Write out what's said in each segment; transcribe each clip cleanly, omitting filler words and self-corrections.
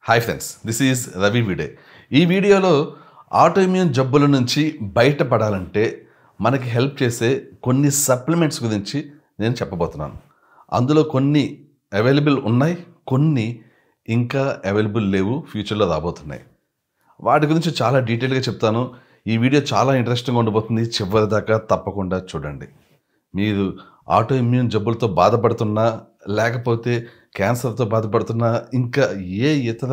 Hi friends, this is Ravi విడే. ఈ వీడియోలో ఆటోఇమ్యూన్ జబ్బుల నుంచి బయటపడాలంటే మనకి హెల్ప్ చేసే కొన్ని సప్లిమెంట్స్ గురించి నేను చెప్పబోతున్నాను. అందులో కొన్ని అవైలబుల్ ఉన్నాయి, కొన్ని ఇంకా అవైలబుల్ లేవు, ఫ్యూచర్లో రాబోతున్నాయి. వాటి గురించి చాలా డీటెయిల్గా చెప్తాను. ఈ వీడియో చాలా ఇంట్రెస్టింగ్గా ఉండబోతుంది. చివరి దాకా తప్పకుండా చూడండి. మీరు ఆటోఇమ్యూన్ జబ్బులతో బాధపడుతున్నా, లేకపోతే క్యాన్సర్తో బాధపడుతున్నా, ఇంకా ఏ ఇతర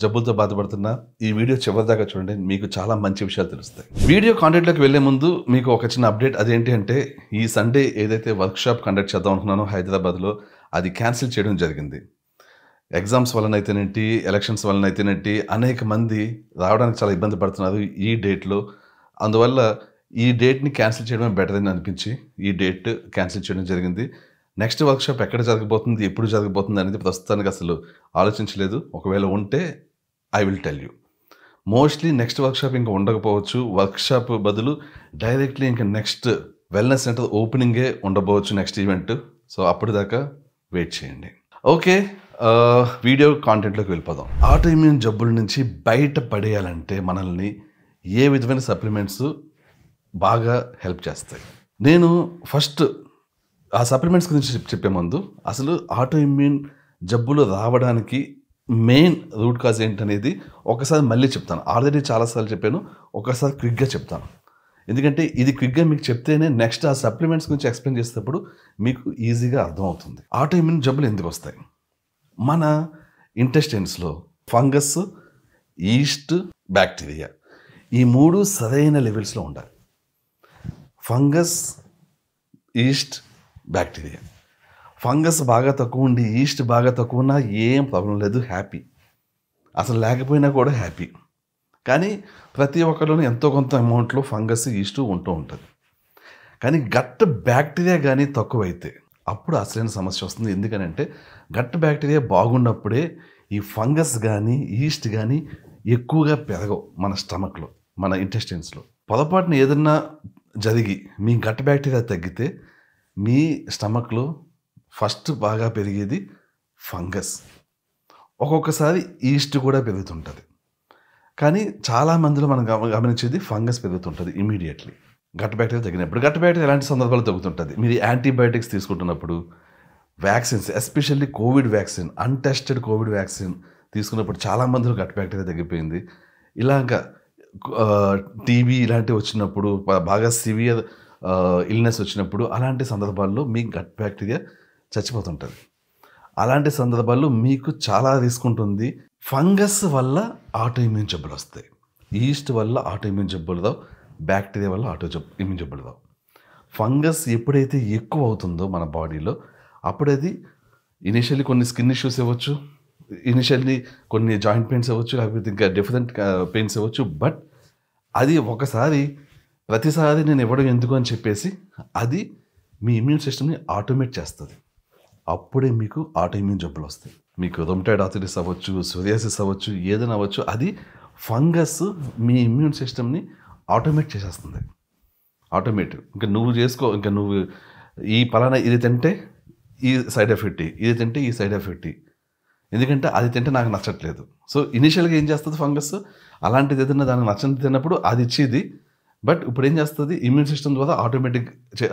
జబ్బులతో బాధపడుతున్నా ఈ వీడియో చివరిదాకా చూడండి. మీకు చాలా మంచి విషయాలు తెలుస్తాయి. వీడియో కాంటెంట్లోకి వెళ్లే ముందు మీకు ఒక చిన్న అప్డేట్. అదేంటి అంటే, ఈ సండే ఏదైతే వర్క్షాప్ కండక్ట్ చేద్దాం అనుకున్నానో హైదరాబాద్లో, అది క్యాన్సిల్ చేయడం జరిగింది. ఎగ్జామ్స్ వలనైతేనేంటి, ఎలక్షన్స్ వలనైతేనేంటి, అనేక మంది రావడానికి చాలా ఇబ్బంది పడుతున్నారు ఈ డేట్లో. అందువల్ల ఈ డేట్ని క్యాన్సిల్ చేయడమే బెటర్ అని అనిపించి ఈ డేట్ క్యాన్సిల్ చేయడం జరిగింది. నెక్స్ట్ వర్క్షాప్ ఎక్కడ జరగబోతుంది, ఎప్పుడు జరగబోతుంది అనేది ప్రస్తుతానికి అసలు ఆలోచించలేదు. ఒకవేళ ఉంటే I will tell you. Mostly next workshop ఇంకా ఉండకపోవచ్చు. వర్క్షాప్ బదులు డైరెక్ట్లీ ఇంకా నెక్స్ట్ వెల్నెస్ సెంటర్ ఓపెనింగే ఉండబోవచ్చు నెక్స్ట్ ఈవెంట్. సో అప్పటిదాకా వెయిట్ చేయండి. ఓకే, వీడియో కాంటెంట్లోకి వెళ్ళిపోదాం. ఆటోఇమ్యూన్ జబ్బుల నుంచి బయటపడేయాలంటే మనల్ని ఏ విధమైన సప్లిమెంట్స్ బాగా హెల్ప్ చేస్తాయి? నేను ఫస్ట్ ఆ సప్లిమెంట్స్ గురించి చెప్పే ముందు అసలు ఆటోఇమ్యూన్ జబ్బులు రావడానికి మెయిన్ రూట్ కాజ్ ఏంటనేది ఒకసారి మళ్ళీ చెప్తాను. ఆల్రెడీ చాలాసార్లు చెప్పాను, ఒకసారి క్విక్గా చెప్తాను. ఎందుకంటే ఇది క్విక్గా మీకు చెప్తేనే నెక్స్ట్ ఆ సప్లిమెంట్స్ గురించి ఎక్స్ప్లెయిన్ చేసేటప్పుడు మీకు ఈజీగా అర్థమవుతుంది. ఆటోఇమ్యూన్ జబ్బులు ఎందుకు వస్తాయి? మన ఇంటెస్టైన్స్లో ఫంగస్, ఈస్ట్, బ్యాక్టీరియా, ఈ మూడు సరైన లెవెల్స్లో ఉండాలి. Fungus, east, bacteria. ఫంగస్ బాగా తక్కువ ఉండి ఈస్ట్ బాగా తక్కువ ఉన్నా ఏం ప్రాబ్లం లేదు, హ్యాపీ. అసలు లేకపోయినా కూడా హ్యాపీ. కానీ ప్రతి ఒక్కరిలోనూ ఎంతో కొంత అమౌంట్లో ఫంగస్, ఈస్ట్ ఉంటూ ఉంటుంది. కానీ గట్ బ్యాక్టీరియా కానీ తక్కువైతే అప్పుడు అసలైన సమస్య వస్తుంది. ఎందుకనంటే గట్ బ్యాక్టీరియా బాగున్నప్పుడే ఈ ఫంగస్ కానీ ఈస్ట్ కానీ ఎక్కువగా పెరగవు మన స్టమక్లో, మన ఇంటెస్టైన్స్లో. పొరపాటున ఏదన్నా జరిగి మీ గట్ బ్యాక్టీరియా తగ్గితే మీ స్టమక్లో ఫస్ట్ బాగా పెరిగేది ఫంగస్. ఒక్కొక్కసారి ఈస్ట్ కూడా పెరుగుతుంటుంది. కానీ చాలా మందిలో మనం గమనించేది ఫంగస్ పెరుగుతుంటుంది ఇమీడియట్లీ గట్ బ్యాక్టీరియా తగ్గినప్పుడు. గట్ బ్యాక్టీరియా ఎలాంటి సందర్భాలు తగ్గుతుంటుంది? మీరు యాంటీబయాటిక్స్ తీసుకుంటున్నప్పుడు, vaccines, especially Covid vaccine, untested Covid vaccine తీసుకున్నప్పుడు చాలా మందిలో గట్ బ్యాక్టీరియా తగ్గిపోయింది. ఇలాగా టీబీ ఇలాంటివి వచ్చినప్పుడు, బాగా సివియర్ ఇల్నెస్ వచ్చినప్పుడు, అలాంటి సందర్భాల్లో మీ గట్ బ్యాక్టీరియా చచ్చిపోతుంటుంది. అలాంటి సందర్భాల్లో మీకు చాలా రిస్క్ ఉంటుంది. ఫంగస్ వల్ల ఆటోఇమ్యూన్ జబ్బులు వస్తాయి, ఈస్ట్ వల్ల ఆటోఇమ్యూన్ జబ్బులు రావు, బ్యాక్టీరియా వల్ల ఇమ్యూన్ జబ్బులు రావు. ఫంగస్ ఎప్పుడైతే ఎక్కువ అవుతుందో మన బాడీలో, అప్పుడది ఇనిషియల్లీ కొన్ని స్కిన్ ఇష్యూస్ ఇవ్వచ్చు, ఇనిషియల్లీ కొన్ని జాయింట్ పెయిన్స్ ఇవ్వచ్చు, లేకపోతే ఇంకా డిఫరెంట్ పెయిన్స్ ఇవ్వచ్చు. బట్ అది ప్రతిసారి నేను ఇవ్వడం ఎందుకు అని చెప్పేసి అది మీ ఇమ్యూన్ సిస్టమ్ని ఆటోమేట్ చేస్తుంది. అప్పుడే మీకు ఆటోఇమ్యూన్ జబ్బులు వస్తాయి. మీకు రొమటాయిడ్ ఆర్థరైటిస్ అవ్వచ్చు, సోరియాసిస్ అవ్వచ్చు, ఏదైనా అవ్వచ్చు. అది ఫంగస్ మీ ఇమ్యూన్ సిస్టమ్ని ఆటోమేట్ చేసేస్తుంది. ఇంకా నువ్వు చేసుకో, ఇంకా నువ్వు ఈ పలానా ఇది తింటే ఈ సైడ్ ఎఫెక్ట్, ఇది తింటే ఈ సైడ్ ఎఫెక్ట్, ఎందుకంటే అది తింటే నాకు నచ్చట్లేదు. సో ఇనిషియల్గా ఏం చేస్తుంది ఫంగస్? అలాంటిది ఏదైనా దానికి నచ్చని తిన్నప్పుడు అది ఇచ్చేది. బట్ ఇప్పుడు ఏం చేస్తుంది? ఇమ్యూన్ సిస్టమ్ ద్వారా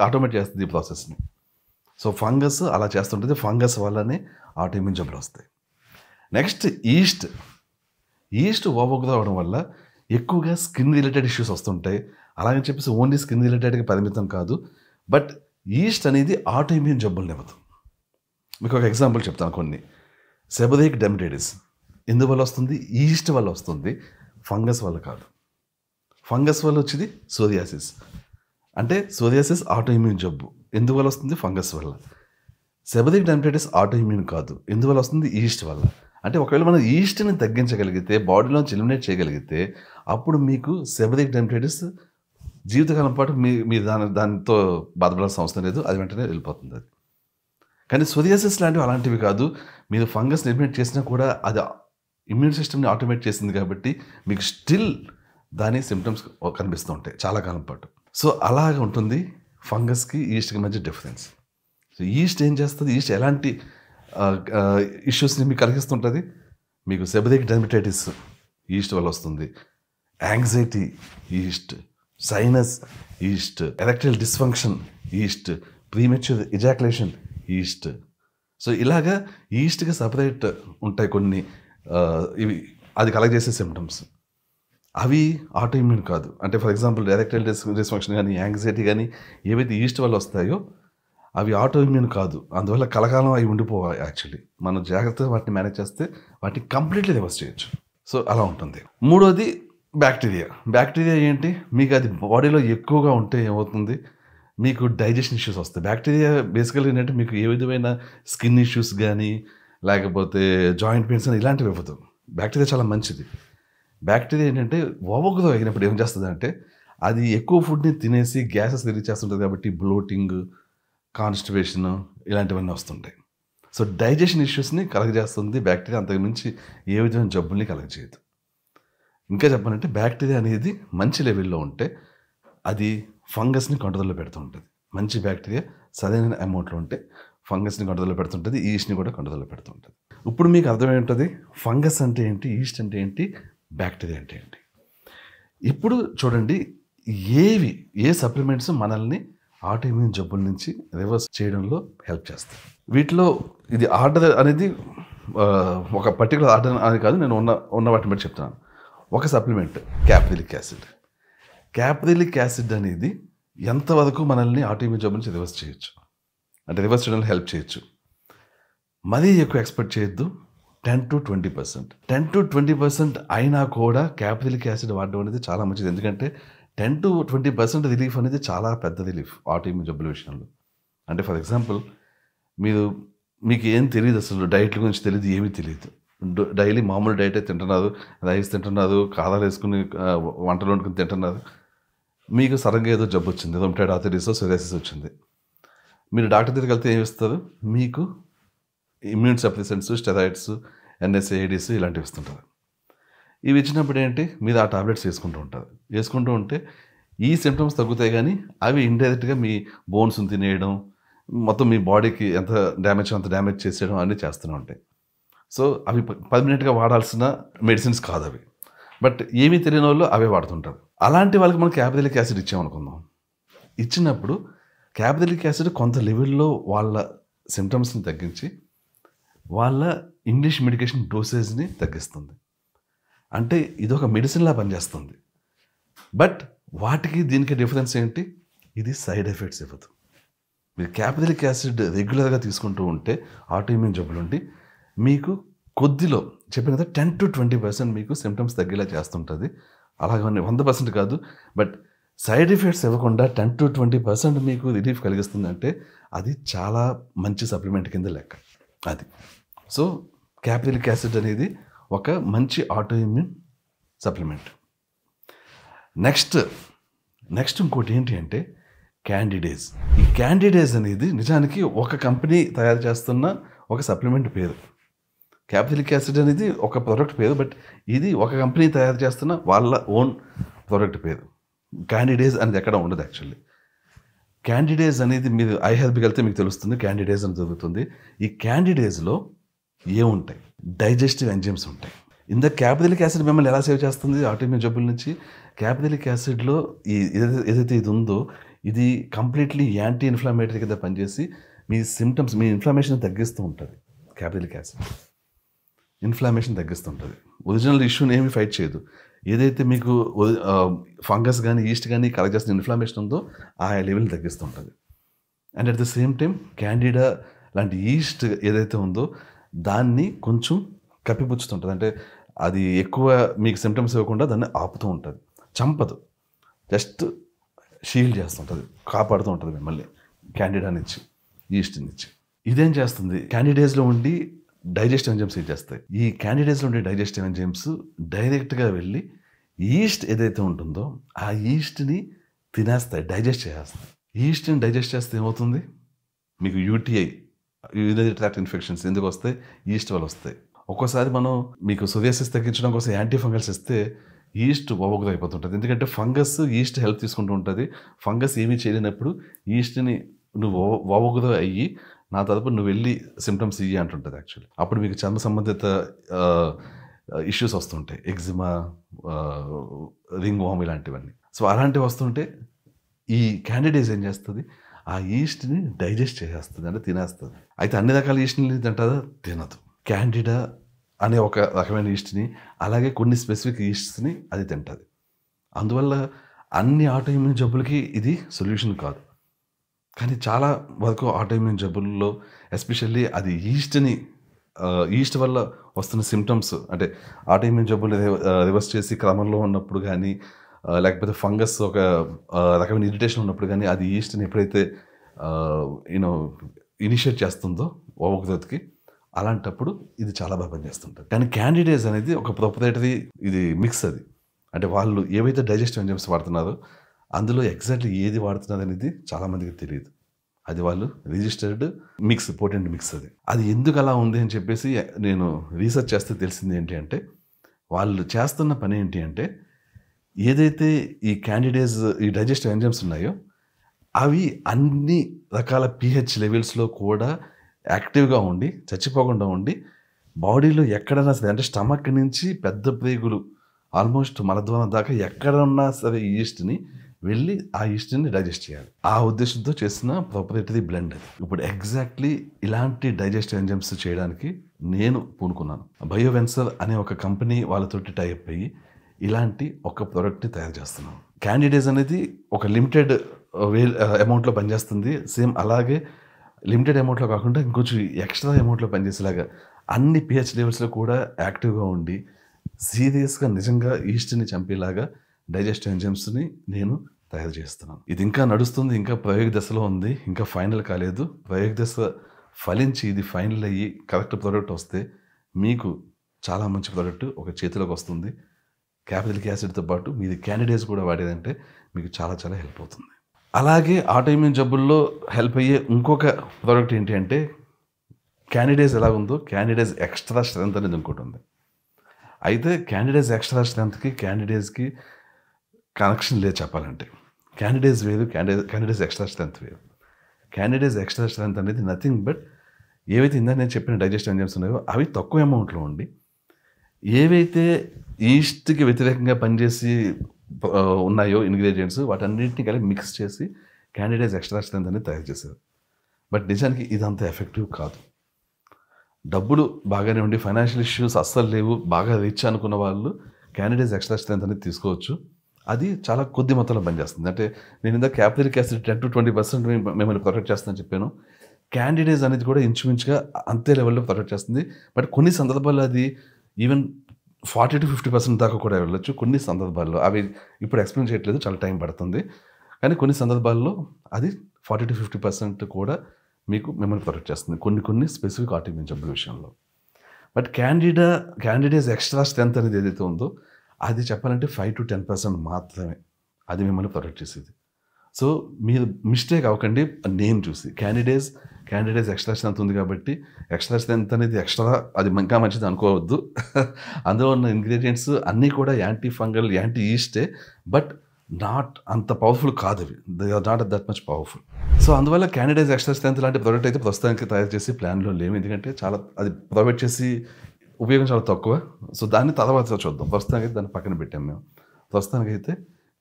ఆటోమేట్ చేస్తుంది ఈ ప్రాసెస్ని. సో ఫంగస్ అలా చేస్తుంటుంది. ఫంగస్ వల్లనే ఆటోఇమ్యూన్ జబ్బులు వస్తాయి. నెక్స్ట్ ఈస్ట్ ఓవర్గ్రో అవడం వల్ల ఎక్కువగా స్కిన్ రిలేటెడ్ ఇష్యూస్ వస్తుంటాయి. అలాగని చెప్పేసి ఓన్లీ స్కిన్ రిలేటెడ్గా పరిమితం కాదు, బట్ ఈస్ట్ అనేది ఆటోఇమ్యూన్ జబ్బులు ఇవ్వదు. మీకు ఒక ఎగ్జాంపుల్ చెప్తాను. కొన్ని సెబోరిక్ డెర్మటైటిస్ ఎందువల్ల వస్తుంది? ఈస్ట్ వల్ల వస్తుంది, ఫంగస్ వల్ల కాదు. ఫంగస్ వల్ల వచ్చేది సోరియాసిస్. అంటే సోరియాసిస్ ఆటోఇమ్యూన్ జబ్బు. ఎందువల్ల వస్తుంది? ఫంగస్ వల్ల. సెబోరిక్ డెర్మటైటిస్ ఆటోఇమ్యూన్ కాదు. ఎందువల్ల వస్తుంది? ఈస్ట్ వల్ల. అంటే ఒకవేళ మనం ఈస్ట్ని తగ్గించగలిగితే, బాడీలోంచి ఎలిమినేట్ చేయగలిగితే, అప్పుడు మీకు సెబోరిక్ డెర్మటైటిస్ జీవితకాలం పాటు మీరు దానితో బాధపడాల్సిన అవసరం లేదు, అది వెంటనే వెళ్ళిపోతుంది అది. కానీ సోరియాసిస్ లాంటివి అలాంటివి కాదు. మీరు ఫంగస్ని ఎలిమినేట్ చేసినా కూడా అది ఇమ్యూన్ సిస్టమ్ని ఆటోమేట్ చేసింది కాబట్టి మీకు స్టిల్ దాని సిమ్టమ్స్ కనిపిస్తూ ఉంటాయి చాలా కాలం పాటు. సో అలాగ ఉంటుంది ఫంగస్కి ఈస్ట్కి మధ్య డిఫరెన్స్. సో ఈస్ట్ ఏం చేస్తుంది? ఈస్ట్ ఎలాంటి ఇష్యూస్ని మీకు కలిగిస్తుంటుంది? మీకు సెబరిక్ డెర్మటైటిస్ ఈస్ట్ వల్ల వస్తుంది, anxiety east, sinus east, erectile dysfunction east, premature ejaculation east. So ఇలాగా ఈస్ట్గా సపరేట్ ఉంటాయి కొన్ని ఇవి అది కలెక్ట్ చేసే సిమ్టమ్స్. అవి ఆటోఇమ్యూన్ కాదు. అంటే ఫర్ ఎగ్జాంపుల్ ఎరెక్టైల్ డిస్ఫంక్షన్ కానీ యాంగ్జైటీ కానీ ఏవైతే ఈస్ట్ వల్ల వస్తాయో అవి ఆటోఇమ్యూన్ కాదు. అందువల్ల కలకాలం అవి ఉండిపోవాలి. యాక్చువల్లీ మనం జాగ్రత్తగా వాటిని మేనేజ్ చేస్తే వాటిని కంప్లీట్లీ రివర్స్ చేయొచ్చు. సో అలా ఉంటుంది. మూడోది బ్యాక్టీరియా. బ్యాక్టీరియా ఏంటి, మీకు అది బాడీలో ఎక్కువగా ఉంటే ఏమవుతుంది, మీకు డైజెషన్ ఇష్యూస్ వస్తాయి. బ్యాక్టీరియా బేసికల్గా ఏంటంటే మీకు ఏ విధమైన స్కిన్ ఇష్యూస్ కానీ లేకపోతే జాయింట్ పెయిన్స్ అని ఇలాంటివి ఇవ్వదు. బ్యాక్టీరియా చాలా మంచిది. బ్యాక్టీరియా ఏంటంటే ఓవర్గ్రో అయినప్పుడు ఏం చేస్తుంది అంటే అది ఎక్కువ ఫుడ్ని తినేసి గ్యాసెస్ రిలీజ్ చేస్తుంటుంది. కాబట్టి బ్లోటింగ్, కాన్స్టిపేషన్ ఇలాంటివన్నీ వస్తుంటాయి. సో డైజెషన్ ఇష్యూస్ని కలెక్ట్ చేస్తుంది బ్యాక్టీరియా. అంతకు మించి ఏ విధమైన జబ్బుల్ని కలెక్ట్ చేయదు. ఇంకా చెప్పాలంటే బ్యాక్టీరియా అనేది మంచి లెవెల్లో ఉంటే అది ఫంగస్ని కంట్రోల్లో పెడుతూ ఉంటుంది. మంచి బ్యాక్టీరియా సరైన అమౌంట్లో ఉంటే ఫంగస్ని కంట్రోల్లో పెడుతుంటుంది, ఈస్ట్ని కూడా కంట్రోల్లో పెడుతూ ఉంటుంది. ఇప్పుడు మీకు అర్థమై ఉంటుంది ఫంగస్ అంటే ఏంటి, ఈస్ట్ అంటే ఏంటి, బ్యాక్టీరియా అంటే ఏంటి. ఇప్పుడు చూడండి ఏ సప్లిమెంట్స్ మనల్ని ఆటోఇమ్యూన్ జబ్బుల నుంచి రివర్స్ చేయడంలో హెల్ప్ చేస్తాయి. వీటిలో ఇది ఆర్డర్ అనేది ఒక పర్టికులర్ ఆర్డర్ అని కాదు, నేను ఉన్న వాటిని బట్టి చెప్తున్నాను. ఒక supplement caprylic acid. Caprylic acid అనేది ఎంతవరకు మనల్ని ఆటోఇమ్యూన్ జబ్బు నుంచి రివర్స్ చేయొచ్చు, అంటే రివర్స్ చేయడంలో హెల్ప్ చేయొచ్చు. మరీ ఎక్కువ ఎక్స్పెక్ట్ చేయొద్దు. 10 to 20%. 10 to 20% అయినా కూడా క్యాప్రిలిక్ యాసిడ్ వాడడం అనేది చాలా మంచిది. ఎందుకంటే 10 to 20% రిలీఫ్ అనేది చాలా పెద్ద రిలీఫ్ ఆటోఇమ్యూన్ జబ్బుల విషయంలో. అంటే ఫర్ ఎగ్జాంపుల్ మీకు ఏం తెలియదు, అసలు డైట్ల గురించి తెలియదు, ఏమీ తెలియదు. డైలీ మామూలు డైటే తింటున్నారు, రైస్ తింటున్నారు, కారాలు వేసుకుని వంటలు వండుకుని తింటున్నారు. మీకు సడన్గా ఏదో జబ్బు వచ్చింది, రొమటాయిడ్ ఆర్థరైటిస్, సోరియాసిస్ వచ్చింది. మీరు డాక్టర్ దగ్గరికి వెళ్తే ఏమి ఇస్తారు, మీకు ఇమ్యూన్ సప్లిసెంట్స్, స్టెరాయిడ్స్, NSAIDs ఇలాంటివి ఇస్తుంటారు. ఇవి ఇచ్చినప్పుడు ఏంటి, మీరు ఆ టాబ్లెట్స్ వేసుకుంటూ ఉంటే ఈ సిమ్టమ్స్ తగ్గుతాయి, కానీ అవి ఇండైరెక్ట్గా మీ బోన్స్ని తినేయడం, మొత్తం మీ బాడీకి ఎంత డ్యామేజ్ అంత డ్యామేజ్ చేసేయడం అన్నీ చేస్తూనే ఉంటాయి. సో అవి పర్మనెంట్గా వాడాల్సిన మెడిసిన్స్ కాదు అవి. బట్ ఏమీ తెలియని వాళ్ళు అవే వాడుతుంటారు. అలాంటి వాళ్ళకి మనం క్యాప్రిలిక్ యాసిడ్ ఇచ్చామనుకుందాం. ఇచ్చినప్పుడు క్యాప్రిలిక్ యాసిడ్ కొంత లెవెల్లో వాళ్ళ సిమ్టమ్స్ని తగ్గించి వాళ్ళ ఇంగ్లీష్ మెడికేషన్ డోసేజ్ని తగ్గిస్తుంది. అంటే ఇదొక మెడిసిన్లా పనిచేస్తుంది. బట్ వాటికి దీనికి డిఫరెన్స్ ఏంటి, ఇది సైడ్ ఎఫెక్ట్స్ ఇవ్వదు. మీరు క్యాప్రిలిక్ యాసిడ్ రెగ్యులర్గా తీసుకుంటూ ఉంటే ఆటోఇమ్యూన్ జబ్బులుండి మీకు కొద్దిలో చెప్పిన 10 to 20% మీకు సిమ్టమ్స్ తగ్గేలా చేస్తుంటుంది. అలాగని 100% కాదు, బట్ సైడ్ ఎఫెక్ట్స్ ఇవ్వకుండా 10 to 20% మీకు రిలీఫ్ కలిగిస్తుందంటే అది చాలా మంచి సప్లిమెంట్ కింద లెక్క అది. సో క్యాప్రిలిక్ యాసిడ్ అనేది ఒక మంచి ఆటోఇమ్యూన్ సప్లిమెంట్. నెక్స్ట్ ఇంకోటి ఏంటి అంటే క్యాండిడేస్. ఈ క్యాండిడేస్ అనేది నిజానికి ఒక కంపెనీ తయారు చేస్తున్న ఒక సప్లిమెంట్ పేరు. క్యాప్రిలిక్ యాసిడ్ అనేది ఒక ప్రోడక్ట్ పేరు, బట్ ఇది ఒక కంపెనీ తయారు చేస్తున్న వాళ్ళ ఓన్ ప్రోడక్ట్ పేరు. క్యాండిడేస్ అనేది ఎక్కడ ఉండదు. యాక్చువల్లీ క్యాండిడేస్ అనేది మీరు ఐహెల్బ్కి వెళ్తే మీకు తెలుస్తుంది క్యాండిడేస్ అని జరుగుతుంది. ఈ క్యాండిడేస్లో ఏముంటాయి, డైజెస్టివ్ ఎంజైమ్స్ ఉంటాయి. ఇంత క్యాప్రిలిక్ యాసిడ్ మిమ్మల్ని ఎలా సేవ్ చేస్తుంది ఆటోఇమ్యూన్ జబ్బుల నుంచి, క్యాప్రిలిక్ యాసిడ్లో ఏదైతే ఇది ఉందో ఇది కంప్లీట్లీ యాంటీ ఇన్ఫ్లమేటరీ కింద పనిచేసి మీ సిమ్టమ్స్, మీ ఇన్ఫ్లమేషన్ తగ్గిస్తూ ఉంటుంది. క్యాప్రిలిక్ యాసిడ్ ఇన్ఫ్లమేషన్ తగ్గిస్తుంటుంది. ఒరిజినల్ ఇష్యూని ఏమి ఫైట్ చేయదు. ఏదైతే మీకు ఫంగస్ కానీ ఈస్ట్ కానీ కలెక్ట్ చేస్తున్న ఇన్ఫ్లమేషన్ ఉందో ఆ లెవెల్ తగ్గిస్తుంటుంది. And at the same time candida లాంటి ఈస్ట్ ఏదైతే ఉందో దాన్ని కొంచెం కప్పిపుచ్చుతుంటుంది. అంటే అది ఎక్కువ మీకు సిమ్టమ్స్ ఇవ్వకుండా దాన్ని ఆపుతూ ఉంటుంది, చంపదు, జస్ట్ షీల్డ్ చేస్తుంటుంది, కాపాడుతూ ఉంటుంది మిమ్మల్ని క్యాండిడానిచ్చి, ఈస్ట్నిచ్చి. ఇదేం చేస్తుంది, క్యాండిడేస్లో ఉండి డైజెస్టివ్ ఎంజైమ్స్ ఏం చేస్తాయి, ఈ క్యాండిడేస్లో ఉండే డైజెస్టివ్ ఎంజైమ్స్ డైరెక్ట్గా వెళ్ళి ఈస్ట్ ఏదైతే ఉంటుందో ఆ ఈస్ట్ని తినేస్తాయి, డైజెస్ట్ చేస్తాయి. ఈస్ట్ని డైజెస్ట్ చేస్తే ఏమవుతుంది, మీకు యూటీఐ, యూరినరీ ట్రాక్ట్ ఇన్ఫెక్షన్స్ ఎందుకు వస్తాయి, ఈస్ట్ వల్ల వస్తాయి. ఒక్కోసారి మనం మీకు సోరియాసిస్ తగ్గించడం కోసం యాంటీ ఫంగల్స్ ఇస్తే ఈస్ట్ ఓవర్గ్రో అయిపోతుంటుంది. ఎందుకంటే ఫంగస్ ఈస్ట్ హెల్ప్ తీసుకుంటూ ఉంటుంది. ఫంగస్ ఏమీ చేయలేనప్పుడు ఈస్ట్ని నువ్వు ఓవర్గ్రో అయ్యి నా తరపు నువ్వు వెళ్ళి సిమ్టమ్స్ ఇయ్యి అంటుంటుంది యాక్చువల్లీ. అప్పుడు మీకు చర్మ సంబంధిత ఇష్యూస్ వస్తుంటాయి. ఎగ్జిమా, రింగ్ వార్మ్ ఇలాంటివన్నీ. సో, అలాంటివి వస్తుంటే ఈ క్యాండిడేస్ ఏం చేస్తది, ఆ ఈస్ట్‌ని డైజెస్ట్ చేసేస్తది. అంటే తినేస్తది. అయితే అన్ని రకాల ఈస్ట్‌ని తింటదా? తినదు. క్యాండిడా అనే ఒక రకమైన ఈస్ట్‌ని, అలాగే కొన్ని స్పెసిఫిక్ ఈస్ట్స్‌ని అది తింటది. అందువల్ల అన్ని ఆటోఇమ్యూన్ జబ్బులకి ఇది సొల్యూషన్ కాదు. కానీ చాలా వరకు ఆటోఇమ్యూన్ జబ్బుల్లో ఎస్పెషల్లీ అది ఈస్ట్ వల్ల వస్తున్న సింప్టమ్స్ అంటే ఆటోఇమ్యూన్ జబ్బులు రివర్స్ చేసి క్రమంలో ఉన్నప్పుడు గానీ, లేకపోతే ఫంగస్ ఒక రకమైన ఇరిటేషన్ ఉన్నప్పుడు గానీ, అది ఈస్ట్‌ని ఎప్పుడైతే యూనో ఇనిషియేట్ చేస్తుందో ఓవర్ గ్రోత్‌కి, అలాంటప్పుడు ఇది చాలా బాగా పనిచేస్తుంటది. కానీ క్యాండిడేస్ అనేది ఒక ప్రొప్రైటరీ ఇది మిక్స్ అది. అంటే వాళ్ళు ఏవైతే డైజెస్టివ్ ఎంజైమ్స్ వాడుతున్నారో, అందులో ఎగ్జాక్ట్‌లీ ఏది వాడుతున్నారనేది చాలా మందికి తెలీదు. అది వాళ్ళు రిజిస్టర్డ్ మిక్స్, పోటెంట్ మిక్స్ అది. అది ఎందుకు అలా ఉంది అని చెప్పేసి నేను రీసెర్చ్ చేస్తే తెలిసింది ఏంటి అంటే, వాళ్ళు చేస్తున్న పని ఏంటి అంటే, ఏదైతే ఈ క్యాండిడేస్ ఈ డైజెస్టివ్ ఎంజైమ్స్ ఉన్నాయో, అవి అన్ని రకాల పీహెచ్ లెవెల్స్‌లో కూడా యాక్టివ్‌గా ఉండి, చచ్చిపోకుండా ఉండి, బాడీలో ఎక్కడైనా సరే అంటే స్టమక్ నుంచి పెద్ద ప్రేగులు ఆల్మోస్ట్ మలద్వారం దాకా ఎక్కడున్నా సరే ఈస్ట్‌ని వెళ్ళి ఆ ఈస్ట్‌ని డైజెస్ట్ చేయాలి. ఆ ఉద్దేశంతో చేసిన ప్రొప్రైటరీ బ్లెండ్ అది. ఇప్పుడు ఎగ్జాక్ట్‌లీ ఇలాంటి డైజెస్టివ్ ఎంజైమ్స్ చేయడానికి నేను పూనుకున్నాను. బయోవెన్సర్ అనే ఒక కంపెనీ వాళ్ళతోటి టై అప్ అయ్యి ఇలాంటి ఒక ప్రొడక్ట్‌ని తయారు చేస్తున్నాం. క్యాండిడేస్ అనేది ఒక లిమిటెడ్ అమౌంట్‌లో పనిచేస్తుంది. సేమ్ అలాగే లిమిటెడ్ అమౌంట్‌లో కాకుండా ఇంకొంచెం ఎక్స్ట్రా అమౌంట్‌లో పనిచేసేలాగా అన్ని పీహెచ్ లెవెల్స్‌లో కూడా యాక్టివ్‌గా ఉండి సీరియస్‌గా నిజంగా ఈస్ట్‌ని చంపేలాగా డైజెస్టివ్ ఎంజైమ్స్‌ని నేను తయారు చేస్తున్నాను. ఇది ఇంకా నడుస్తుంది. ఇంకా ప్రయోగ దశలో ఉంది. ఇంకా ఫైనల్ కాలేదు. ప్రయోగ దశ ఫలించి ఇది ఫైనల్ అయ్యి కరెక్ట్ ప్రొడక్ట్ వస్తే మీకు చాలా మంచి ప్రొడక్ట్ ఒక చేతిలోకి వస్తుంది. క్యాప్రిలిక్ యాసిడ్‌తో పాటు మీది క్యాండిడేస్ కూడా వాడేదంటే మీకు చాలా చాలా హెల్ప్ అవుతుంది. అలాగే ఆటోఇమ్యూన్ జబ్బుల్లో హెల్ప్ అయ్యే ఇంకొక ప్రొడక్ట్ ఏంటి అంటే, క్యాండిడేస్ ఎలాగుందో క్యాండిడేస్ ఎక్స్ట్రా స్ట్రెంత్ అనేది ఇంకోటి ఉంది. అయితే క్యాండిడేస్ ఎక్స్ట్రా స్ట్రెంత్‌కి, క్యాండిడేస్‌కి కనెక్షన్ లేదు చెప్పాలంటే. క్యాండిడేస్ వేరు, క్యాండిడేస్ ఎక్స్ట్రా స్ట్రెంత్ వేరు. క్యాండిడేస్ ఎక్స్ట్రా స్ట్రెంత్ అనేది నథింగ్ బట్ ఏవైతే ఇందాక నేను చెప్పిన డైజెస్టివ్ ఎంజైమ్స్ ఉన్నాయో అవి తక్కువ అమౌంట్‌లో ఉండి, ఏవైతే ఈస్ట్‌కి వ్యతిరేకంగా పనిచేసి ఉన్నాయో ఇంగ్రీడియంట్స్ వాటన్నిటిని కలిపి మిక్స్ చేసి క్యాండిడేస్ ఎక్స్ట్రా స్ట్రెంత్ అనేది తయారు చేశారు. బట్ నిజానికి ఇదంత ఎఫెక్టివ్ కాదు. డబ్బులు బాగానే ఉండి ఫైనాన్షియల్ ఇష్యూస్ అస్సలు లేవు, బాగా రిచ్ అనుకున్న వాళ్ళు క్యాండిడేస్ ఎక్స్ట్రా స్ట్రెంత్ అనేది తీసుకోవచ్చు. అది చాలా కొద్ది మొత్తంలో పనిచేస్తుంది. అంటే నేను ఇందాక క్యాప్రిలిక్ యాసిడ్ 10-20% మిమ్మల్ని ప్రొటెక్ట్ చేస్తుందని చెప్పాను. క్యాండిడేస్ అనేది కూడా ఇంచుమించుగా అంతే లెవెల్‌లో ప్రొటెక్ట్ చేస్తుంది. బట్ కొన్ని సందర్భాల్లో అది ఈవెన్ 40-50% దాకా కూడా వెళ్ళొచ్చు. కొన్ని సందర్భాల్లో అవి ఇప్పుడు ఎక్స్‌ప్లెయిన్ చేయట్లేదు, చాలా టైం పడుతుంది. కానీ కొన్ని సందర్భాల్లో అది 40-50% కూడా మీకు మిమ్మల్ని ప్రొటెక్ట్ చేస్తుంది. కొన్ని స్పెసిఫిక్ ఆటోఇమ్యూన్ జబ్బుల విషయంలో. బట్ క్యాండిడేస్ ఎక్స్ట్రా స్ట్రెంత్ అనేది ఏదైతే ఉందో అది చెప్పాలంటే 5-10% మాత్రమే అది మిమ్మల్ని ప్రొటెక్ట్ చేసేది. సో మీరు మిస్టేక్ అవ్వకండి నేమ్ చూసి. క్యాండిడేస్ ఎక్స్ట్రా స్ట్రెంత్ ఉంది కాబట్టి ఎక్స్ట్రా స్ట్రెంత్ అనేది ఎక్స్ట్రా అది ఇంకా మంచిది అనుకోవద్దు. అందులో ఉన్న ఇంగ్రీడియంట్స్ అన్నీ కూడా యాంటీ ఫంగల్, యాంటీ ఈస్టే. బట్ నాట్ అంత పవర్ఫుల్ కాదు అవి. They are not that much powerful. So అందువల్ల క్యాండిడేస్ ఎక్స్ట్రా స్ట్రెంత్ లాంటి ప్రోడక్ట్ అయితే ప్రస్తుతానికి తయారు చేసి ప్లాన్‌లో లేవు. ఎందుకంటే చాలా అది ప్రొవైడ్ చేసి ఉపయోగం చాలా తక్కువ. సో దాన్ని తర్వాత చూద్దాం. ప్రస్తుతానికైతే దాన్ని పక్కన పెట్టాం మేము. ప్రస్తుతానికైతే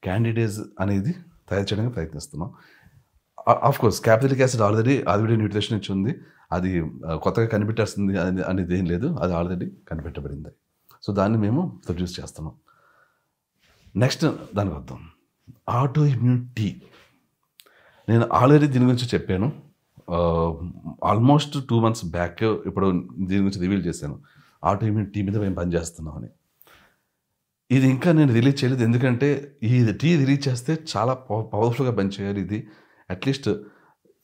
క్యాండిడేస్ అనేది తయారు చేయడానికి ప్రయత్నిస్తున్నాం. Of course caprylic acid already nutrition నుంచి ఉంది. అది కొత్తగా కనిపెట్టాల్సింది అనేది ఏం లేదు. అది ఆల్రెడీ కనిపెట్టబడింది. సో దాన్ని మేము ప్రొడ్యూస్ చేస్తున్నాం. నెక్స్ట్ దానికి వద్దాం. Auto immunity. నేను ఆల్రెడీ దీని గురించి చెప్పాను. ఆల్మోస్ట్ 2 months బ్యాక్ ఇప్పుడు దీని గురించి రివీల్ చేశాను. ఆటో ఇమ్యూన్ టీ మీద మేము పనిచేస్తున్నామని. ఇది ఇంకా నేను రిలీజ్ చేయలేదు. ఎందుకంటే ఈ టీ రిలీజ్ చేస్తే చాలా పవర్ఫుల్గా పనిచేయాలి ఇది. అట్లీస్ట్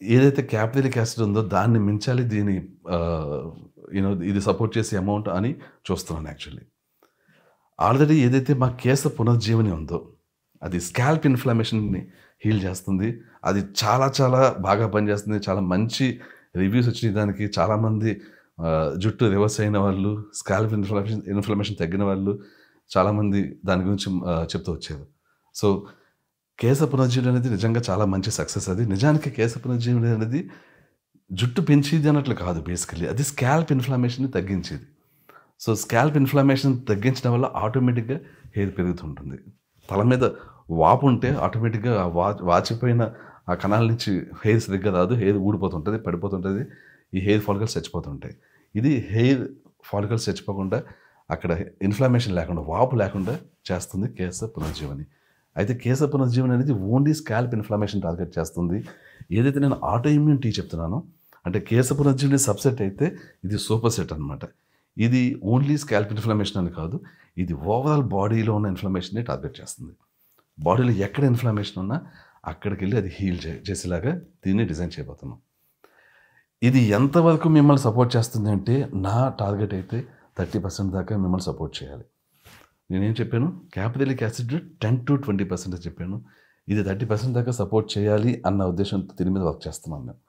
ఏదైతే క్యాప్రిలిక్ యాసిడ్ ఉందో దాన్ని మించాలి దీని ఇది సపోర్ట్ చేసే అమౌంట్ అని చూస్తున్నాను యాక్చువల్లీ. ఆల్రెడీ ఏదైతే మా కేశ పునర్జీవని ఉందో అది స్కాల్ప్ ఇన్ఫ్లమేషన్ని హీల్ చేస్తుంది. అది చాలా చాలా బాగా పనిచేస్తుంది. చాలా మంచి రివ్యూస్ వచ్చినాయి దానికి. చాలామంది జుట్టు రివర్స్ అయిన వాళ్ళు, స్కాల్ప్ ఇన్ఫ్లమేషన్ తగ్గిన వాళ్ళు చాలామంది దాని గురించి చెప్తూ వచ్చారు. సో కేశ పునర్జీవని అనేది నిజంగా చాలా మంచి సక్సెస్ అది. నిజానికి కేశ పునర్జీవని అనేది జుట్టు పెంచేది అన్నట్లు కాదు బేసికలీ. అది స్కాల్ప్ ఇన్ఫ్లమేషన్ని తగ్గించేది. సో స్కాల్ప్ ఇన్ఫ్లమేషన్ తగ్గించడం వల్ల ఆటోమేటిక్గా హెయిర్ పెరుగుతుంటుంది. తల మీద వాపు ఉంటే ఆటోమేటిక్గా ఆ వాచిపోయిన ఆ కణాల నుంచి హెయిర్ సరిగ్గా రాదు, హెయిర్ ఊడిపోతుంటుంది, పడిపోతుంటుంది, ఈ హెయిర్ ఫాలికల్స్ చచ్చిపోతుంటాయి. ఇది హెయిర్ ఫాలికల్స్ చచ్చిపోకుండా అక్కడ ఇన్ఫ్లమేషన్ లేకుండా, వాపు లేకుండా చేస్తుంది కేశ పునర్జీవని. అయితే కేశ పునర్జీవని అనేది ఓన్లీ స్కాల్ప్ ఇన్ఫ్లమేషన్ టార్గెట్ చేస్తుంది. ఏదైతే నేను ఆటో ఇమ్యూన్ టీ చెప్తున్నానో అంటే కేశ పునర్జీవని సబ్సెట్ అయితే ఇది సూపర్ సెట్ అనమాట. ఇది ఓన్లీ స్కాల్ప్ ఇన్ఫ్లమేషన్ అని కాదు, ఇది ఓవరాల్ బాడీలో ఉన్న ఇన్ఫ్లమేషన్ని టార్గెట్ చేస్తుంది. బాడీలో ఎక్కడ ఇన్ఫ్లమేషన్ ఉన్నా అక్కడికి వెళ్ళి అది హీల్ చేసేలాగా దీన్ని డిజైన్ చేయబోతున్నాం. ఇది ఎంతవరకు మిమ్మల్ని సపోర్ట్ చేస్తుంది అంటే నా టార్గెట్ అయితే 30% దాకా మిమ్మల్ని సపోర్ట్ చేయాలి. నేనేం చెప్పాను, క్యాప్రిలిక్ యాసిడ్ 10 to 20% చెప్పాను. ఇది 30% దాకా సపోర్ట్ చేయాలి అన్న ఉద్దేశంతో దీని మీద వర్క్ చేస్తున్నాను నేను.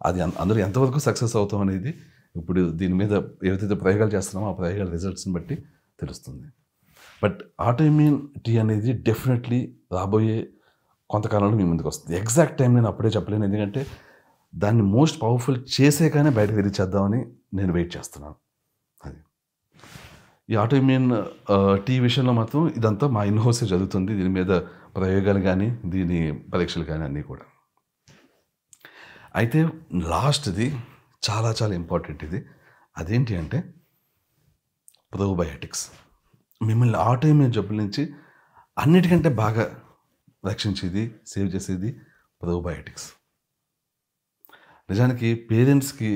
అది అందులో ఎంతవరకు సక్సెస్ అవుతాం అనేది ఇప్పుడు దీని మీద ఏవైతే ప్రయోగాలు చేస్తున్నామో ఆ ప్రయోగాల రిజల్ట్స్ని బట్టి తెలుస్తుంది. బట్ ఆటో ఇమ్యూన్ టీ అనేది డెఫినెట్లీ రాబోయే కొంతకాలంలో మీ ముందుకు వస్తుంది. ఎగ్జాక్ట్ టైం నేను అప్పుడే చెప్పలేను, ఎందుకంటే దాన్ని మోస్ట్ పవర్ఫుల్ చేసే కానీ బయటకు తెరిచేద్దామని నేను వెయిట్ చేస్తున్నాను. అది ఈ ఆటో ఇమ్యూన్ టీ విషయంలో మాత్రం ఇదంతా మా ఇన్హౌసే జరుగుతుంది. దీని మీద ప్రయోగాలు కానీ దీని పరీక్షలు కానీ అన్నీ కూడా. అయితే లాస్ట్ది చాలా చాలా ఇంపార్టెంట్ ఇది. అదేంటి అంటే ప్రోబయాటిక్స్. మిమ్మల్ని ఆటో ఇమ్యూన్ జబ్బుల నుంచి అన్నిటికంటే బాగా రక్షించేది, సేవ్ చేసేది ప్రోబయాటిక్స్. నిజానికి పేరెంట్స్కి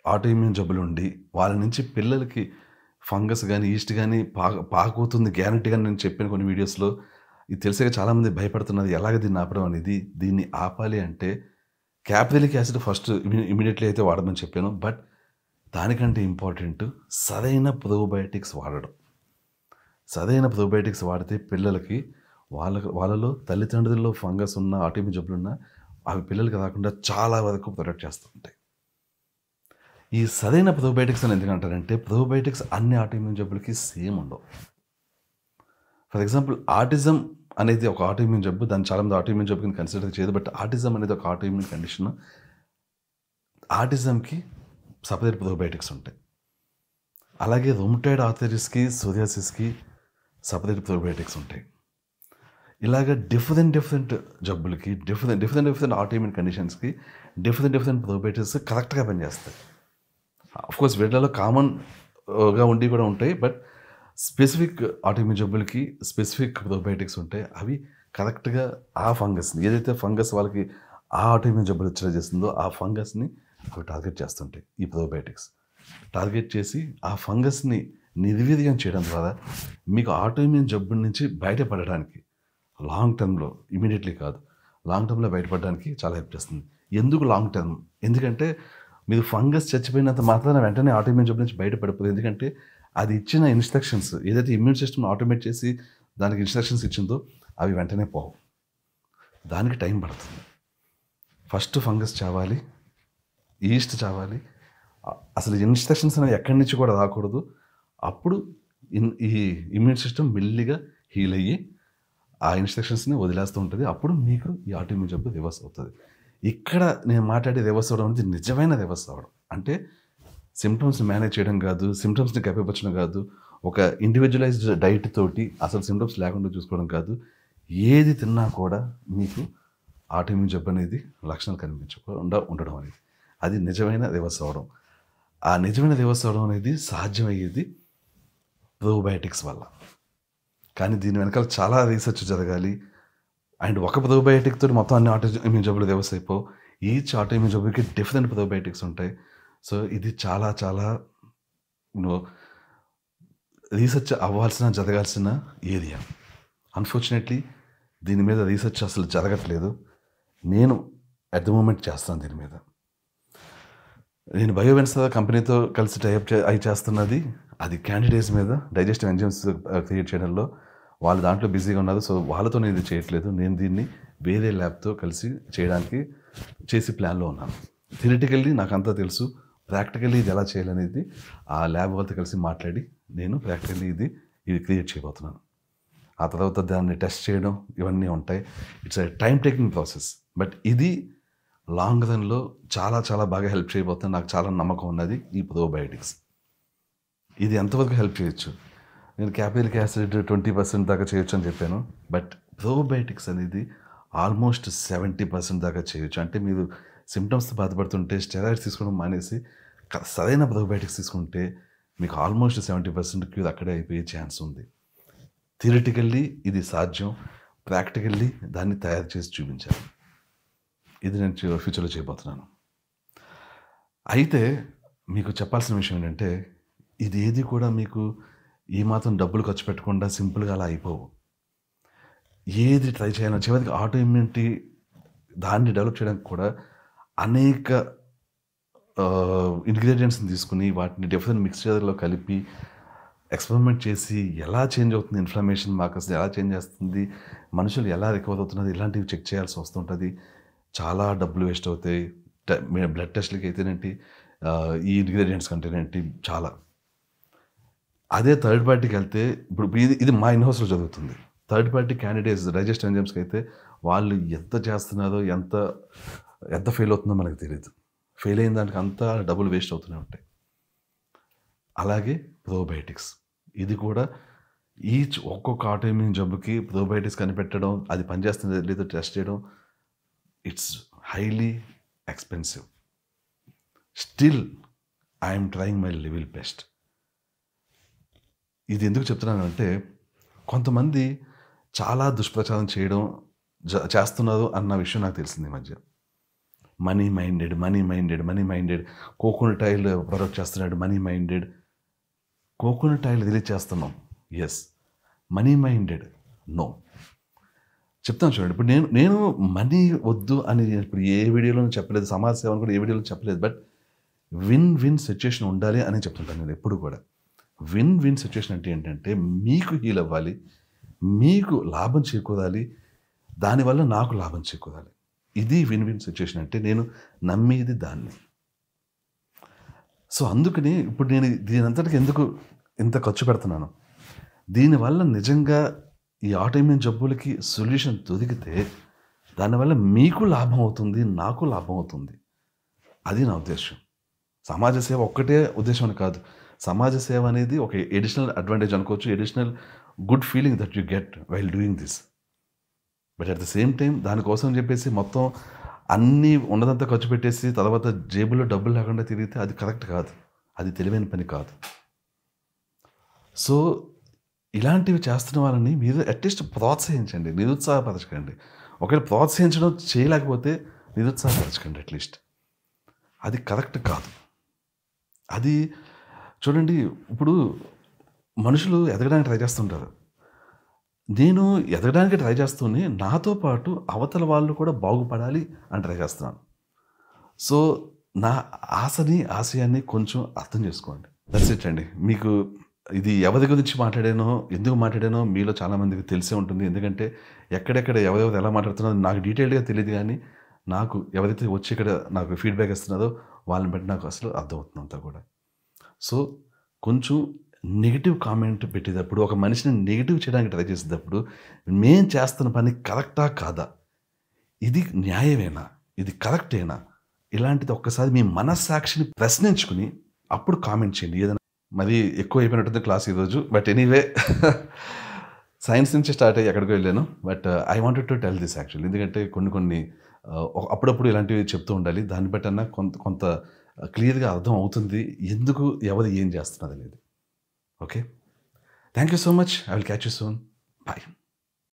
ఆటో ఇమ్యూన్ జబ్బులు ఉండి వాళ్ళ నుంచి పిల్లలకి ఫంగస్ కానీ ఈస్ట్ కానీ పాకుతుంది గ్యారంటీగా. నేను చెప్పిన కొన్ని వీడియోస్లో ఇది తెలిసాక చాలామంది భయపడుతున్నది ఎలాగ దీన్ని ఆపడం అనేది. దీన్ని ఆపాలి అంటే క్యాప్రిలిక్ యాసిడ్ ఫస్ట్ ఇమీడియట్లీ అయితే వాడమని చెప్పాను. బట్ దానికంటే ఇంపార్టెంట్ సరైన ప్రోబయాటిక్స్ వాడడం. సరైన ప్రోబయాటిక్స్ వాడితే పిల్లలకి వాళ్ళలో తల్లిదండ్రుల్లో ఫంగస్ ఉన్న ఆటోఇమ్యూన్ జబ్బులు ఉన్న అవి పిల్లలకి రాకుండా చాలా వరకు ప్రొటెక్ట్ చేస్తూ ఉంటాయి. ఈ సరైన ప్రోబయాటిక్స్ అని ఎందుకంటారంటే ప్రోబయాటిక్స్ అన్ని ఆటోఇమ్యూన్ జబ్బులకి సేమ్ ఉండవు. ఫర్ ఎగ్జాంపుల్ ఆటిజం అనేది ఒక ఆటోఇమ్యూన్ జబ్బు, దాన్ని చాలామంది ఆటోఇమ్యూన్ జబ్బు కింద కన్సిడర్ చేయదు. బట్ ఆటిజం అనేది ఒక ఆటోఇమ్యూన్ కండిషన్. ఆటిజంకి సపరేట్ ప్రోబయాటిక్స్ ఉంటాయి. అలాగే రొమటాయిడ్ ఆర్థరైటిస్కి, సోరియాసిస్కి సపరేట్ ప్రోబయాటిక్స్ ఉంటాయి. ఇలాగ డిఫరెంట్ జబ్బులకి డిఫరెంట్ ఆటోఇమ్యూన్ కండిషన్స్కి డిఫరెంట్ ప్రోబయాటిక్స్ కరెక్ట్గా పనిచేస్తాయి. అఫ్కోర్స్ వీటిలో కామన్గా ఉండి కూడా ఉంటాయి. బట్ స్పెసిఫిక్ ఆటోఇమ్యూన్ జబ్బులకి స్పెసిఫిక్ ప్రోబయాటిక్స్ ఉంటాయి. అవి కరెక్ట్గా ఆ ఫంగస్ని, ఏదైతే ఫంగస్ వాళ్ళకి ఆ ఆటోఇమ్యూన్ జబ్బులు వచ్చేలా చేస్తుందో ఆ ఫంగస్ని అవి టార్గెట్ చేస్తుంటాయి. ఈ ప్రోబయాటిక్స్ టార్గెట్ చేసి ఆ ఫంగస్ని నిర్వీర్యం చేయడం ద్వారా మీకు ఆటోఇమ్యూన్ జబ్బు నుంచి బయటపడడానికి లాంగ్ టర్మ్లో, ఇమీడియట్లీ కాదు, లాంగ్ టర్మ్లో బయటపడడానికి చాలా హెల్ప్ చేస్తుంది. ఎందుకు లాంగ్ టర్మ్? ఎందుకంటే మీరు ఫంగస్ చచ్చిపోయినంత మాత్రాన వెంటనే ఆటోఇమ్యూన్ జబ్బు నుంచి బయటపడిపోదు. ఎందుకంటే అది ఇచ్చిన ఇన్స్ట్రక్షన్స్, ఏదైతే ఇమ్యూన్ సిస్టమ్ ఆటోమేట్ చేసి దానికి ఇన్స్ట్రక్షన్స్ ఇచ్చిందో అవి వెంటనే పోవు. దానికి టైం పడుతుంది. ఫస్ట్ ఫంగస్ చావాలి, ఈస్ట్ చావాలి, అసలు ఇన్స్ట్రక్షన్స్ అనేవి ఎక్కడి నుంచి కూడా రాకూడదు. అప్పుడు ఈ ఇమ్యూన్ సిస్టమ్ మెల్లిగా హీల్ అయ్యి ఆ ఇన్స్ట్రక్షన్స్ని వదిలేస్తూ ఉంటుంది. అప్పుడు మీకు ఈ ఆటోఇమ్యూన్ జబ్బు రివర్స్ అవుతుంది. ఇక్కడ నేను మాట్లాడే రివర్స్ అవ్వడం అనేది నిజమైన రివర్స్ అవ్వడం. అంటే సిమ్టమ్స్ని మేనేజ్ చేయడం కాదు, సిమ్టమ్స్ని కప్పిపుచ్చడం కాదు, ఒక ఇండివిజువలైజ్డ్ డైట్ తోటి అసలు సిమ్టమ్స్ లేకుండా చూసుకోవడం కాదు. ఏది తిన్నా కూడా మీకు ఆటోఇమ్యూన్ జబ్బు అనేది లక్షణాలు కనిపించకుండా ఉండడం అనేది, అది నిజమైన రివర్స్ అవ్వడం. ఆ నిజమైన రివర్స్ అవ్వడం అనేది సాధ్యమయ్యేది ప్రోబయాటిక్స్ వల్ల. కానీ దీని వెనకాల చాలా రీసెర్చ్ జరగాలి. అండ్ ఒక ప్రోబయాటిక్ తోటి మొత్తం అన్ని ఆటోఇమ్యూన్ జబ్బులు రివర్స్ అయిపోవు. ఈచ్ ఆటోఇమ్యూన్ జబ్బుకి డిఫరెంట్ ప్రోబయాటిక్స్ ఉంటాయి. సో ఇది చాలా చాలా రీసెర్చ్ జరగాల్సిన ఏరియా. అన్ఫార్చునేట్లీ దీని మీద రీసెర్చ్ అసలు జరగట్లేదు. నేను అట్ ద మూమెంట్ చేస్తాను దీని మీద. నేను బయోవెన్సా కంపెనీతో కలిసి టైప్ చేస్తున్నది అది క్యాండిడేట్స్ మీద డైజెస్టివ్ ఎంజైమ్స్ క్రియేట్ చేయడంలో. వాళ్ళు దాంట్లో బిజీగా ఉన్నారు. సో వాళ్ళతో నేను ఇది చేయట్లేదు. నేను దీన్ని వేరే ల్యాబ్తో కలిసి చేసి ప్లాన్లో ఉన్నాను. థియరిటికల్లీ నాకు అంతా తెలుసు, ప్రాక్టికల్లీ ఇది ఎలా చేయాలనేది ఆ ల్యాబ్ వాళ్ళతో కలిసి మాట్లాడి నేను ప్రాక్టికల్లీ ఇది క్రియేట్ చేయబోతున్నాను. ఆ తర్వాత దాన్ని టెస్ట్ చేయడం ఇవన్నీ ఉంటాయి. It's a time taking process. But ఇది లాంగ్ రన్లో చాలా చాలా బాగా హెల్ప్ చేయబోతుంది. నాకు చాలా నమ్మకం ఉన్నది ఈ ప్రోబయాటిక్స్. ఇది ఎంతవరకు హెల్ప్ చేయొచ్చు? నేను క్యాపిలిక్ యాసిడ్ 20% దాకా చేయొచ్చు అని చెప్పాను. బట్ ప్రోబయోటిక్స్ అనేది ఆల్మోస్ట్ 70% దాకా చేయొచ్చు. అంటే మీరు సిమ్టమ్స్‌తో బాధపడుతుంటే స్టెరాయిడ్స్ తీసుకోవడం మానేసి సరైన ప్రోబయోటిక్స్ తీసుకుంటే మీకు ఆల్మోస్ట్ 70% క్యూర్ అక్కడే అయిపోయే ఛాన్స్ ఉంది. థియరిటికల్లీ ఇది సాధ్యం. ప్రాక్టికల్లీ దాన్ని తయారు చేసి చూపించాలి. ఇది నేను ఫ్యూచర్‌లో చేయబోతున్నాను. అయితే మీకు చెప్పాల్సిన విషయం ఏంటంటే ఇది ఏది కూడా మీకు ఈ మాత్రం డబ్బులు ఖర్చు పెట్టకుండా సింపుల్గా అలా అయిపోవు. ఏది ట్రై చేయాలో చివరికి ఆటో ఇమ్యూనిటీ దాన్ని డెవలప్ చేయడానికి కూడా అనేక ఇంగ్రీడియంట్స్ని తీసుకుని వాటిని డిఫరెంట్ మిక్స్చర్లో కలిపి ఎక్స్పెరిమెంట్ చేసి ఎలా చేంజ్ అవుతుంది ఇన్ఫ్లమేషన్ మార్కర్స్ ఎలా చేంజ్ చేస్తుంది, మనుషులు ఎలా రికవర్ అవుతున్నది, ఇలాంటివి చెక్ చేయాల్సి వస్తుంటుంది. చాలా డబ్బులు వేస్ట్ అవుతాయి. బ్లడ్ టెస్ట్లకి అయితేనేంటి, ఈ ఇంగ్రీడియంట్స్ కంటేనేంటి చాలా. అదే థర్డ్ పార్టీకి వెళ్తే ఇప్పుడు ఇది మా ఇన్హౌస్లో జరుగుతుంది. థర్డ్ పార్టీ క్యాండిడేట్స్ డైజెస్ట్ ఎంజైమ్స్కి అయితే వాళ్ళు ఎంత చేస్తున్నారో ఎంత ఫెయిల్ అవుతుందో మనకు తెలియదు. ఫెయిల్ అయిన దానికి అంతా డబ్బులు వేస్ట్ అవుతూనే ఉంటాయి. అలాగే ప్రోబయోటిక్స్ ఇది కూడా ఒక్కొక్క ఆటోఇమ్యూన్ జబ్బుకి ప్రోబయోటిక్స్ కనిపెట్టడం, అది పనిచేస్తుంది లేదో టెస్ట్ చేయడం, it's highly expensive. Still I'm trying my level best. ఇది ఎందుకు చెప్తున్నానంటే కొంతమంది చాలా దుష్ప్రచారం చేయడం చేస్తున్నారు అన్న విషయం నాకు తెలిసింది ఈ మధ్య. Money minded coconut oil product చేస్తున్నాడు, money minded. Coconut oil release చేస్తున్నాం, ఎస్. Money minded no. చెప్తాను చూడండి. ఇప్పుడు నేను మనీ వద్దు అని ఇప్పుడు ఏ వీడియోలోనూ చెప్పలేదు, సమాజ సేవను కూడా ఏ వీడియోలో చెప్పలేదు. బట్ విన్ సిచ్యుయేషన్ ఉండాలి అని చెప్తుంటాను నేను ఎప్పుడు కూడా. విన్ సిచ్యుయేషన్ అంటే ఏంటంటే మీకు హీల్ అవ్వాలి, మీకు లాభం చేకూరాలి, దానివల్ల నాకు లాభం చేకూరాలి. ఇది విన్ సిచ్యుయేషన్ అంటే నేను నమ్మేది దాన్ని. సో అందుకని ఇప్పుడు నేను దీనంతటికి ఎందుకు ఇంత ఖర్చు పెడుతున్నాను, దీనివల్ల నిజంగా ఈ ఆటోఇమ్యూన్ జబ్బులకి సొల్యూషన్ దొరికితే దానివల్ల మీకు లాభం అవుతుంది, నాకు లాభం అవుతుంది. అది నా ఉద్దేశం. సమాజ సేవ ఒక్కటే ఉద్దేశం అని కాదు. సమాజ సేవ అనేది ఒక ఎడిషనల్ అడ్వాంటేజ్ అనుకోవచ్చు, additional good feeling that you get while doing this. But at the same time దానికోసం చెప్పేసి మొత్తం అన్నీ ఉన్నదంతా ఖర్చు పెట్టేసి తర్వాత జేబులో డబ్బులు లేకుండా తిరిగితే అది కరెక్ట్ కాదు, అది తెలివైన పని కాదు. సో ఇలాంటివి చేస్తున్న వాళ్ళని మీరు అట్లీస్ట్ ప్రోత్సహించండి, నిరుత్సాహపరచకండి. ఒకవేళ ప్రోత్సహించడం చేయలేకపోతే నిరుత్సాహపరచకండి అట్లీస్ట్. అది కరెక్ట్ కాదు. అది చూడండి, ఇప్పుడు మనుషులు ఎదగడానికి ట్రై చేస్తుంటారు. నేను ఎదగడానికి ట్రై చేస్తూనే నాతో పాటు అవతల వాళ్ళు కూడా బాగుపడాలి అని ట్రై చేస్తున్నాను. సో నా ఆశయాన్ని కొంచెం అర్థం చేసుకోండి. దట్స్ ఇట్ అండి. మీకు ఇది ఎవరి గురించి మాట్లాడానో, ఎందుకు మాట్లాడానో మీలో చాలామందికి తెలిసే ఉంటుంది. ఎందుకంటే ఎక్కడెక్కడ ఎవరెవరు ఎలా మాట్లాడుతున్నారో నాకు డీటెయిల్డ్గా తెలియదు, కానీ నాకు ఎవరైతే వచ్చి ఇక్కడ నాకు ఫీడ్బ్యాక్ ఇస్తున్నారో వాళ్ళని బట్టి నాకు అసలు అర్థమవుతుంది అంతా కూడా. సో కొంచెం నెగిటివ్ కామెంట్ పెట్టేటప్పుడు, ఒక మనిషిని నెగిటివ్ చేయడానికి ట్రై చేసేటప్పుడు మేము చేస్తున్న పని కరెక్టా కాదా, ఇది న్యాయమేనా, ఇది కరెక్టేనా, ఇలాంటిది ఒక్కసారి మీ మనస్సాక్షిని ప్రశ్నించుకుని అప్పుడు కామెంట్ చేయండి. ఏదైనా మరి ఎక్కువ అయిపోయినట్టుంది క్లాస్ ఈరోజు. బట్ ఎనీవే సైన్స్ నుంచి స్టార్ట్ అయ్యి ఎక్కడికి వెళ్ళాను. But I wanted to tell this actually. ఎందుకంటే కొన్ని అప్పుడప్పుడు ఇలాంటివి చెప్తూ ఉండాలి. దాన్ని బట్టి అన్నా కొంత క్లియర్గా అర్థం అవుతుంది ఎందుకు ఎవరు ఏం చేస్తున్నది అనేది. Okay, thank you so much. I will catch you soon. Bye.